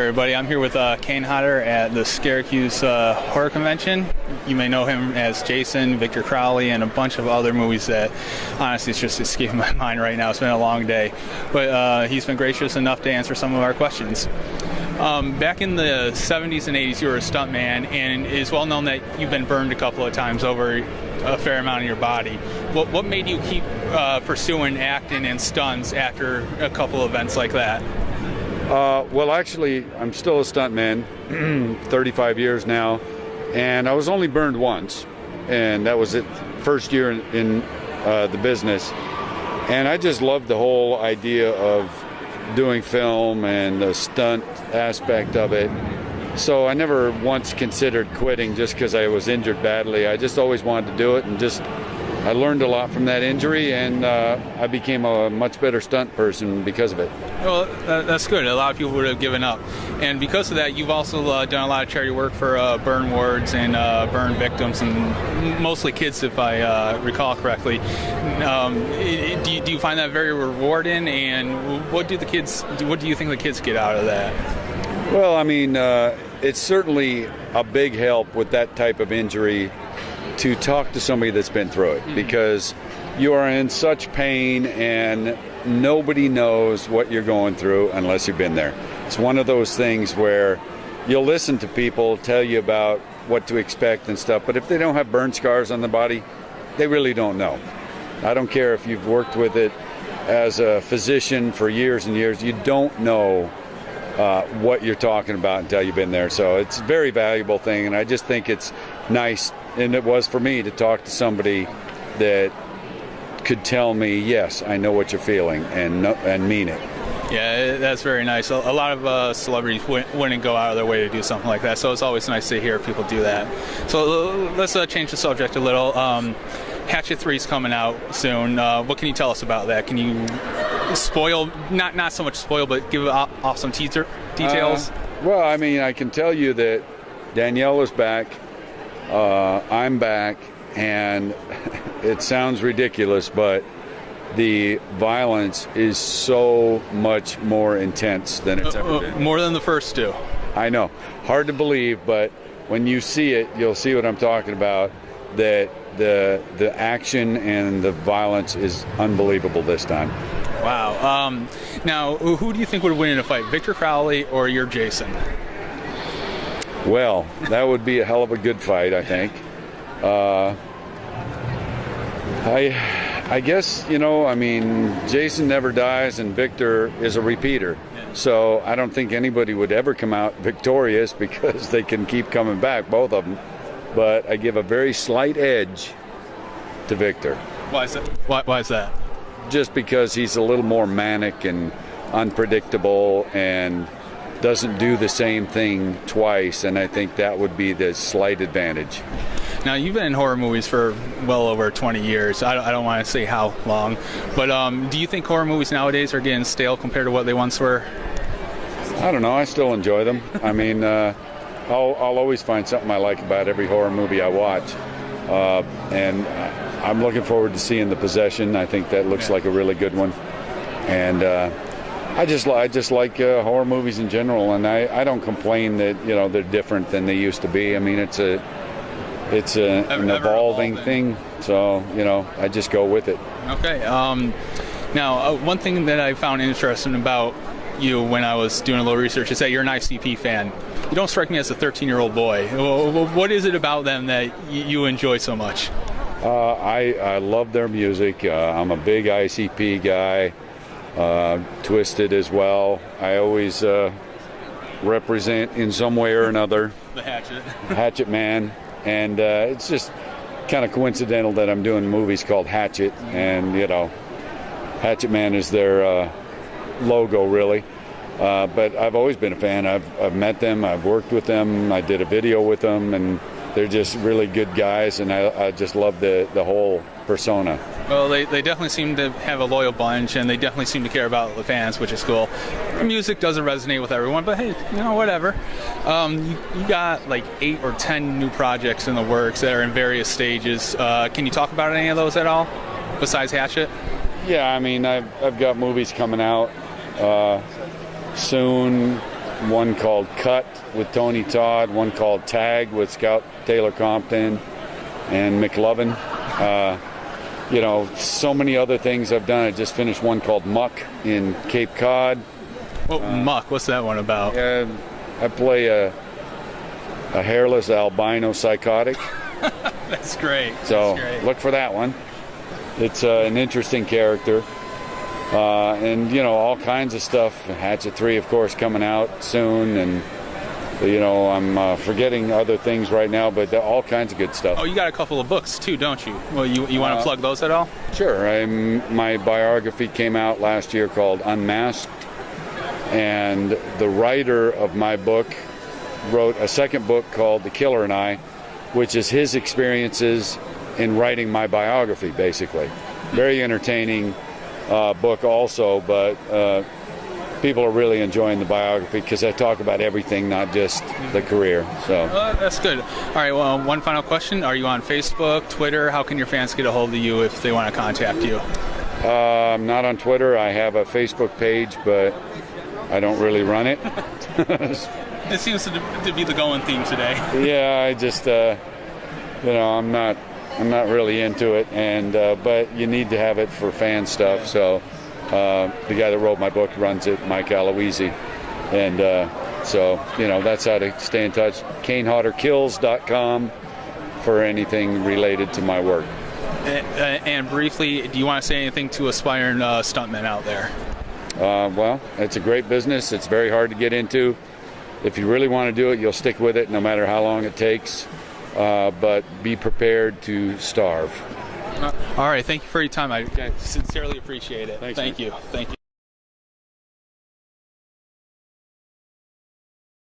everybody. I'm here with Kane Hodder at the Scar-a-Cuse horror convention. You may know him as Jason, Victor Crowley, and a bunch of other movies that honestly it's just escaping my mind right now. It's been a long day. But he's been gracious enough to answer some of our questions. Back in the 70s and 80s, you were a stuntman, and it is well known that you've been burned a couple of times over a fair amount of your body. What made you keep pursuing acting and stunts after a couple of events like that? Well, actually, I'm still a stuntman, 35 years now, and I was only burned once, and that was it, first year in the business. And I just loved the whole idea of doing film and the stunt aspect of it. So I never once considered quitting just because I was injured badly. I just always wanted to do it, and I learned a lot from that injury, and I became a much better stunt person because of it. Well, that's good. A lot of people would have given up. And because of that, you've also done a lot of charity work for burn wards and burn victims, and mostly kids, if I recall correctly. Do you find that very rewarding, and what do you think the kids get out of that? Well, I mean, it's certainly a big help with that type of injury to talk to somebody that's been through it, because you are in such pain and nobody knows what you're going through unless you've been there. It's one of those things where you'll listen to people tell you about what to expect and stuff, but if they don't have burn scars on the body, they really don't know. I don't care if you've worked with it as a physician for years and years, you don't know what you're talking about until you've been there. So it's a very valuable thing, and I just think it's nice, and it was for me, to talk to somebody that could tell me, yes, I know what you're feeling, and mean it. Yeah, that's very nice. A lot of celebrities wouldn't go out of their way to do something like that, so it's always nice to hear people do that. So let's change the subject a little. Hatchet 3 is coming out soon. What can you tell us about that? Can you spoil, not so much spoil, but give off some details? Well, I mean, I can tell you that Danielle is back, I'm back, and it sounds ridiculous, but the violence is so much more intense than it's ever been. More than the first two. I know. Hard to believe, but when you see it, you'll see what I'm talking about, that the action and the violence is unbelievable this time. Wow. Now, who do you think would win in a fight, Victor Crowley or your Jason? Well, that would be a hell of a good fight, I think. I guess, I mean, Jason never dies and Victor is a repeater. So I don't think anybody would ever come out victorious, because they can keep coming back, both of them. But I give a very slight edge to Victor. Why is that? Why is that? Just because he's a little more manic and unpredictable and doesn't do the same thing twice, and I think that would be the slight advantage. Now, you've been in horror movies for well over 20 years. I don't want to say how long, but do you think horror movies nowadays are getting stale compared to what they once were? I don't know. I still enjoy them. I mean, I'll always find something I like about every horror movie I watch, and I'm looking forward to seeing The Possession. I think that looks like a really good one, and I just like horror movies in general, and I don't complain that they're different than they used to be. I mean, it's an evolving thing, so I just go with it. Okay. Now, one thing that I found interesting about you when I was doing a little research is that you're an ICP fan. You don't strike me as a 13-year-old boy. What is it about them that you enjoy so much? I love their music. I'm a big ICP guy. Twisted as well. I always represent in some way or another the Hatchet Man, and it's just kind of coincidental that I'm doing movies called Hatchet, and Hatchet Man is their logo, really. But I've always been a fan. I've met them, I've worked with them, I did a video with them, and they're just really good guys, and I just love the whole persona. Well, they definitely seem to have a loyal bunch, and they definitely seem to care about the fans, which is cool. The music doesn't resonate with everyone, but hey, whatever. You got like 8 or 10 new projects in the works that are in various stages. Can you talk about any of those at all, besides Hatchet? Yeah, I mean, I've got movies coming out soon. one called Cut with Tony Todd, one called Tag with Scout Taylor Compton and McLovin. You know, so many other things I've done. I just finished one called Muck in Cape Cod. Oh, Muck, what's that one about? I play a hairless albino psychotic. That's great. So That's great. Look for that one. It's an interesting character. And, you know, all kinds of stuff. Hatchet 3, of course, coming out soon. And, you know, I'm forgetting other things right now, but all kinds of good stuff. Oh, you got a couple of books, too, don't you? Well, you want to plug those at all? Sure. My biography came out last year called Unmasked. And the writer of my book wrote a second book called The Killer and I, which is his experiences in writing my biography, basically. Very entertaining book also, but people are really enjoying the biography because I talk about everything, not just the career. So that's good. All right, well, one final question. Are you on Facebook, Twitter? How can your fans get a hold of you if they want to contact you? I'm not on Twitter. I have a Facebook page, but I don't really run it. It seems to be the going theme today. Yeah, I just, you know, I'm not really into it, and but you need to have it for fan stuff. So the guy that wrote my book runs it, Mike Aloisi, and so you know that's how to stay in touch. KaneHodderKills.com for anything related to my work. And briefly, do you want to say anything to aspiring stuntmen out there? Well, it's a great business. It's very hard to get into. If you really want to do it, you'll stick with it no matter how long it takes. But be prepared to starve. All right. Thank you for your time. I sincerely appreciate it. Thanks, Thank man. you. Thank you.